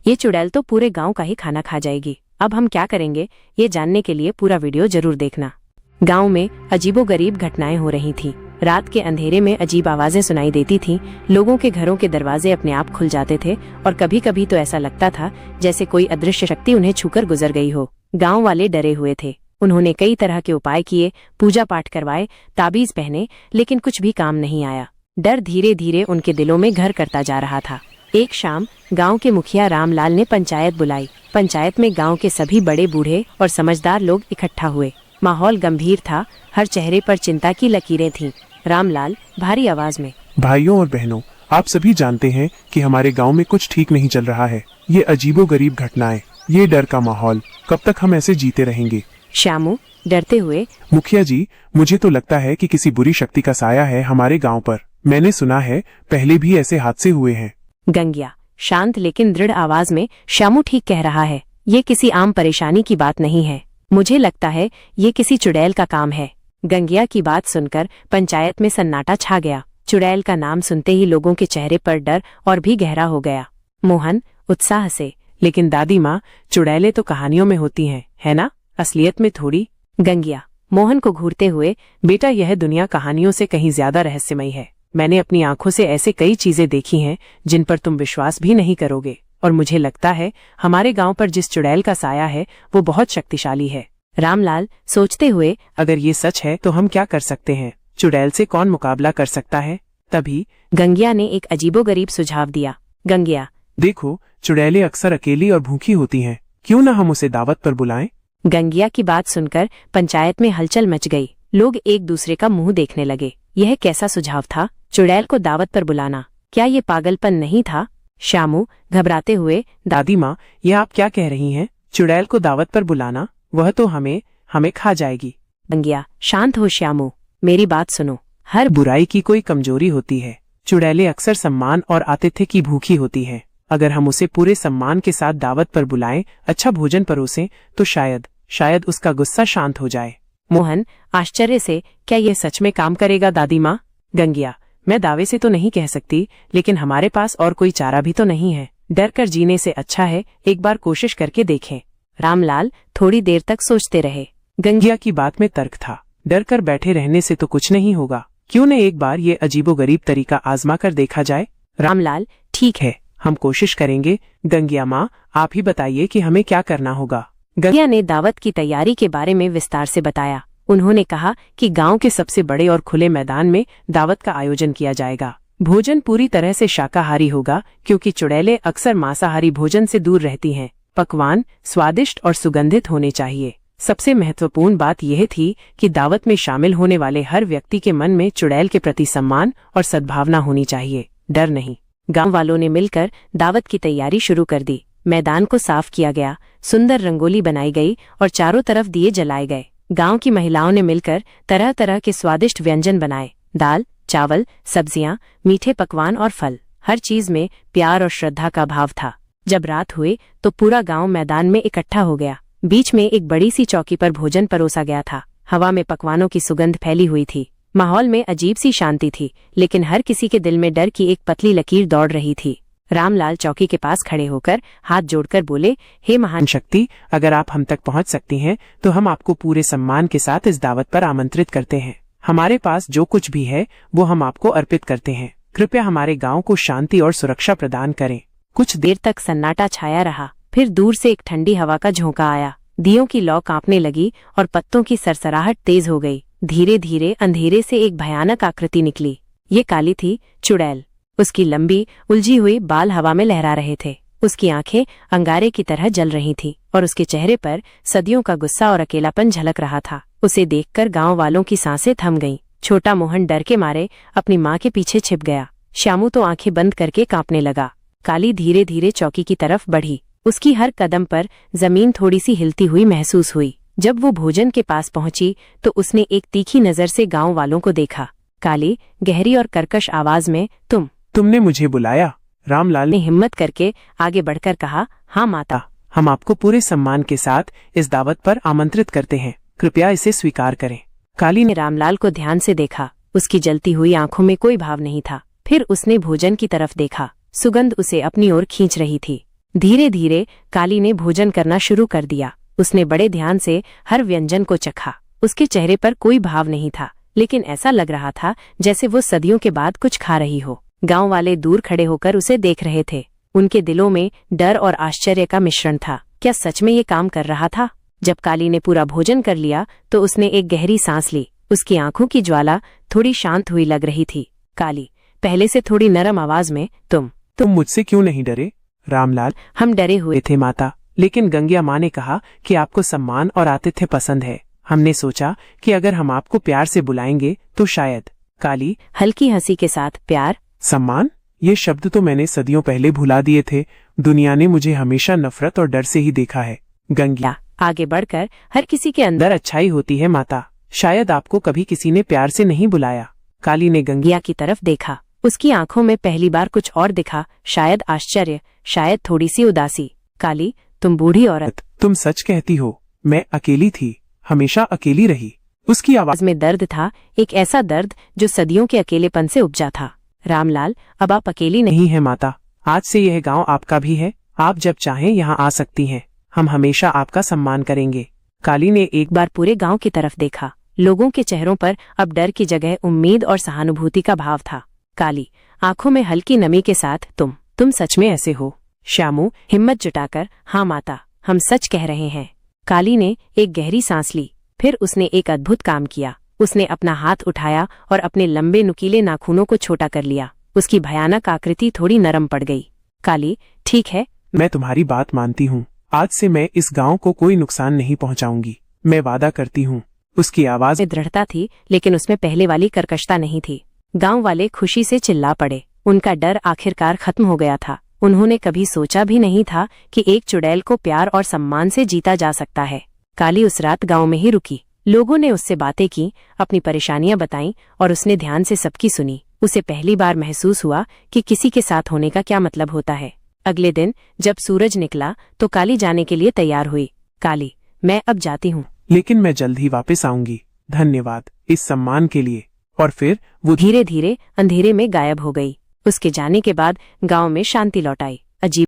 ये चुड़ैल तो पूरे गांव का ही खाना खा जाएगी। अब हम क्या करेंगे, ये जानने के लिए पूरा वीडियो जरूर देखना। गांव में अजीबोगरीब घटनाएं हो रही थीं। रात के अंधेरे में अजीब आवाजें सुनाई देती थीं। लोगों के घरों के दरवाजे अपने आप खुल जाते थे और कभी कभी तो ऐसा लगता था जैसे कोई अदृश्य शक्ति उन्हें छूकर गुजर गई हो। गांव वाले डरे हुए थे। उन्होंने कई तरह के उपाय किए, पूजा पाठ करवाए, ताबीज पहने, लेकिन कुछ भी काम नहीं आया। डर धीरे धीरे उनके दिलों में घर करता जा रहा था। एक शाम गांव के मुखिया रामलाल ने पंचायत बुलाई। पंचायत में गांव के सभी बड़े बूढ़े और समझदार लोग इकट्ठा हुए। माहौल गंभीर था, हर चेहरे पर चिंता की लकीरें थीं। रामलाल भारी आवाज में, भाइयों और बहनों, आप सभी जानते हैं कि हमारे गांव में कुछ ठीक नहीं चल रहा है। ये अजीबोगरीब घटनाएं, ये डर का माहौल, कब तक हम ऐसे जीते रहेंगे? श्यामू डरते हुए, मुखिया जी, मुझे तो लगता है कि किसी बुरी शक्ति का साया है हमारे गांव पर। मैंने सुना है पहले भी ऐसे हादसे हुए हैं। गंगिया शांत लेकिन दृढ़ आवाज में, श्यामू ठीक कह रहा है। ये किसी आम परेशानी की बात नहीं है। मुझे लगता है ये किसी चुड़ैल का काम है। गंगिया की बात सुनकर पंचायत में सन्नाटा छा गया। चुड़ैल का नाम सुनते ही लोगों के चेहरे पर डर और भी गहरा हो गया। मोहन उत्साह से, लेकिन दादी माँ, चुड़ैलें तो कहानियों में होती हैं, है ना? असलियत में थोड़ी। गंगिया मोहन को घूरते हुए, बेटा, यह दुनिया कहानियों से कहीं ज्यादा रहस्यमयी है। मैंने अपनी आंखों से ऐसे कई चीजें देखी हैं जिन पर तुम विश्वास भी नहीं करोगे। और मुझे लगता है हमारे गांव पर जिस चुड़ैल का साया है वो बहुत शक्तिशाली है। रामलाल सोचते हुए, अगर ये सच है तो हम क्या कर सकते हैं? चुड़ैल से कौन मुकाबला कर सकता है? तभी गंगिया ने एक अजीबोगरीब सुझाव दिया। गंगिया, देखो, चुड़ैलें अक्सर अकेली और भूखी होती हैं। क्यों न हम उसे दावत पर बुलाएं? गंगिया की बात सुनकर पंचायत में हलचल मच गई। लोग एक दूसरे का मुंह देखने लगे। यह कैसा सुझाव था? चुड़ैल को दावत पर बुलाना, क्या ये पागलपन नहीं था? श्यामू घबराते हुए, दादी माँ, यह आप क्या कह रही हैं? चुड़ैल को दावत पर बुलाना? वह तो हमें खा जाएगी। गंगिया, शांत हो श्यामू, मेरी बात सुनो। हर बुराई की कोई कमजोरी होती है। चुड़ैलें अक्सर सम्मान और आतिथ्य की भूखी होती हैं। अगर हम उसे पूरे सम्मान के साथ दावत पर बुलाएं, अच्छा भोजन परोसें, तो शायद उसका गुस्सा शांत हो जाए। मोहन आश्चर्य से, क्या यह सच में काम करेगा दादी माँ? गंगिया, मैं दावे से तो नहीं कह सकती, लेकिन हमारे पास और कोई चारा भी तो नहीं है। डर कर जीने से अच्छा है एक बार कोशिश करके देखें। रामलाल थोड़ी देर तक सोचते रहे। गंगिया की बात में तर्क था। डर कर बैठे रहने से तो कुछ नहीं होगा। क्यों न एक बार ये अजीबोगरीब तरीका आजमा कर देखा जाए? रामलाल, ठीक है, हम कोशिश करेंगे। गंगिया माँ, आप ही बताइए कि हमें क्या करना होगा। गंगिया ने दावत की तैयारी के बारे में विस्तार से बताया। उन्होंने कहा कि गांव के सबसे बड़े और खुले मैदान में दावत का आयोजन किया जाएगा। भोजन पूरी तरह से शाकाहारी होगा, क्योंकि चुड़ैलें अक्सर मांसाहारी भोजन से दूर रहती हैं। पकवान स्वादिष्ट और सुगंधित होने चाहिए। सबसे महत्वपूर्ण बात यह थी कि दावत में शामिल होने वाले हर व्यक्ति के मन में चुड़ैल के प्रति सम्मान और सद्भावना होनी चाहिए, डर नहीं। गांव वालों ने मिलकर दावत की तैयारी शुरू कर दी। मैदान को साफ किया गया, सुंदर रंगोली बनाई गई और चारों तरफ दिए जलाए गए। गांव की महिलाओं ने मिलकर तरह तरह के स्वादिष्ट व्यंजन बनाए। दाल, चावल, सब्जियां, मीठे पकवान और फल, हर चीज में प्यार और श्रद्धा का भाव था। जब रात हुई तो पूरा गांव मैदान में इकट्ठा हो गया। बीच में एक बड़ी सी चौकी पर भोजन परोसा गया था। हवा में पकवानों की सुगंध फैली हुई थी। माहौल में अजीब सी शांति थी, लेकिन हर किसी के दिल में डर की एक पतली लकीर दौड़ रही थी। रामलाल चौकी के पास खड़े होकर हाथ जोड़कर बोले, हे महान शक्ति, अगर आप हम तक पहुंच सकती हैं तो हम आपको पूरे सम्मान के साथ इस दावत पर आमंत्रित करते हैं। हमारे पास जो कुछ भी है वो हम आपको अर्पित करते हैं। कृपया हमारे गांव को शांति और सुरक्षा प्रदान करें। कुछ देर तक सन्नाटा छाया रहा। फिर दूर से एक ठंडी हवा का झोंका आया। दियों की लौ कांपने लगी और पत्तों की सरसराहट तेज हो गई। धीरे धीरे अंधेरे से एक भयानक आकृति निकली। ये काली थी, चुड़ैल। उसकी लंबी उलझी हुई बाल हवा में लहरा रहे थे। उसकी आंखें अंगारे की तरह जल रही थीं और उसके चेहरे पर सदियों का गुस्सा और अकेलापन झलक रहा था। उसे देखकर गांव वालों की सांसें थम गईं। छोटा मोहन डर के मारे अपनी माँ के पीछे छिप गया। श्यामू तो आंखें बंद करके कांपने लगा। काली धीरे धीरे चौकी की तरफ बढ़ी। उसकी हर कदम पर जमीन थोड़ी सी हिलती हुई महसूस हुई। जब वो भोजन के पास पहुंची तो उसने एक तीखी नजर से गांव वालों को देखा। काली गहरी और कर्कश आवाज में, तुमने मुझे बुलाया? रामलाल ने हिम्मत करके आगे बढ़कर कहा, हाँ माता, हम आपको पूरे सम्मान के साथ इस दावत पर आमंत्रित करते हैं। कृपया इसे स्वीकार करें। काली ने रामलाल को ध्यान से देखा। उसकी जलती हुई आंखों में कोई भाव नहीं था। फिर उसने भोजन की तरफ देखा। सुगंध उसे अपनी ओर खींच रही थी। धीरे धीरे काली ने भोजन करना शुरू कर दिया। उसने बड़े ध्यान से हर व्यंजन को चखा। उसके चेहरे पर कोई भाव नहीं था, लेकिन ऐसा लग रहा था जैसे वो सदियों के बाद कुछ खा रही हो। गांव वाले दूर खड़े होकर उसे देख रहे थे। उनके दिलों में डर और आश्चर्य का मिश्रण था। क्या सच में ये काम कर रहा था? जब काली ने पूरा भोजन कर लिया तो उसने एक गहरी सांस ली। उसकी आंखों की ज्वाला थोड़ी शांत हुई लग रही थी। काली, पहले से थोड़ी नरम आवाज में, तुम मुझसे क्यों नहीं डरे? रामलाल, हम डरे हुए थे माता, लेकिन गंगिया माँ ने कहा कि आपको सम्मान और आतिथ्य पसंद है। हमने सोचा कि अगर हम आपको प्यार से बुलाएंगे तो शायद। काली, हल्की हंसी के साथ, प्यार? सम्मान? ये शब्द तो मैंने सदियों पहले भुला दिए थे। दुनिया ने मुझे हमेशा नफरत और डर से ही देखा है। गंगिया, आगे बढ़कर, हर किसी के अंदर अच्छाई होती है माता। शायद आपको कभी किसी ने प्यार से नहीं बुलाया। काली ने गंगिया की तरफ देखा। उसकी आंखों में पहली बार कुछ और दिखा, शायद आश्चर्य, शायद थोड़ी सी उदासी। काली, तुम बूढ़ी औरत, तुम सच कहती हो। मैं अकेली थी, हमेशा अकेली रही। उसकी आवाज में दर्द था, एक ऐसा दर्द जो सदियों के अकेलेपन से उपजा था। रामलाल, अब आप अकेली नहीं है माता। आज से यह गांव आपका भी है। आप जब चाहें यहाँ आ सकती हैं। हम हमेशा आपका सम्मान करेंगे। काली ने एक बार पूरे गांव की तरफ देखा। लोगों के चेहरों पर अब डर की जगह उम्मीद और सहानुभूति का भाव था। काली, आंखों में हल्की नमी के साथ, तुम सच में ऐसे हो? श्यामू, हिम्मत जुटाकर, हाँ माता, हम सच कह रहे हैं। काली ने एक गहरी सांस ली। फिर उसने एक अद्भुत काम किया। उसने अपना हाथ उठाया और अपने लंबे नुकीले नाखूनों को छोटा कर लिया। उसकी भयानक आकृति थोड़ी नरम पड़ गई। काली, ठीक है, मैं तुम्हारी बात मानती हूँ। आज से मैं इस गांव को कोई नुकसान नहीं पहुँचाऊंगी। मैं वादा करती हूँ। उसकी आवाज में दृढ़ता थी, लेकिन उसमें पहले वाली कर्कशता नहीं थी। गांव वाले खुशी से चिल्ला पड़े। उनका डर आखिरकार खत्म हो गया था। उन्होंने कभी सोचा भी नहीं था कि एक चुड़ैल को प्यार और सम्मान से जीता जा सकता है। काली उस रात गांव में ही रुकी। लोगों ने उससे बातें की, अपनी परेशानियां बताईं और उसने ध्यान से सबकी सुनी। उसे पहली बार महसूस हुआ कि किसी के साथ होने का क्या मतलब होता है। अगले दिन जब सूरज निकला तो काली जाने के लिए तैयार हुई। काली, मैं अब जाती हूँ, लेकिन मैं जल्द ही वापस आऊंगी। धन्यवाद इस सम्मान के लिए। और फिर वो धीरे धीरे अंधेरे में गायब हो गई। उसके जाने के बाद गांव में शांति लौट आई। अजीब